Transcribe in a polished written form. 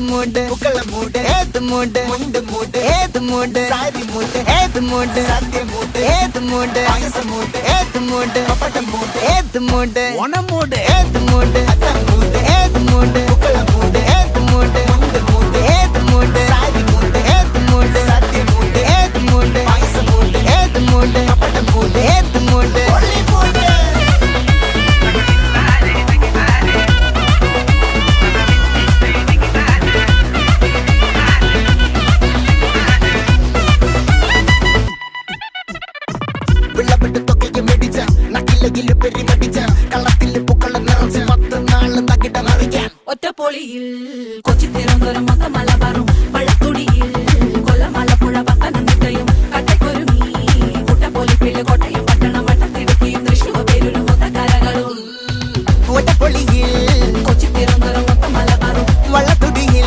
മൂട് പുക്കള മൂട് ഏത് മൂട് മുണ്ട് മൂട് ഏത് മൂട് സാരി മൂട് ഏത് മൂട് സദ്യ മൂട് ഏത് മൂട് പായസ മൂട് ഏത് മൂട് പപ്പടം മൂട് ഏത് മൂട് ഓണം മൂട് ഏത് മൂട് അത്തം മൂട് ഏത് മൂട് പുക്കള മൂട് ഏത് മൂട് മുണ്ട് മൂട് ഏത് മൂട് സാരി മൂട് ഏത് മൂട് സദ്യ മൂട് ഏത് മൂട് പായസ മൂട് ഏത് മൂട് പപ്പടം മൂട് ഏത് മൂട് ഒള്ളി മൂട് ഒറ്റപ്പൊളിയിൽ കൊച്ചി തിരുവനന്തപുരം മൊത്തം മലബാറും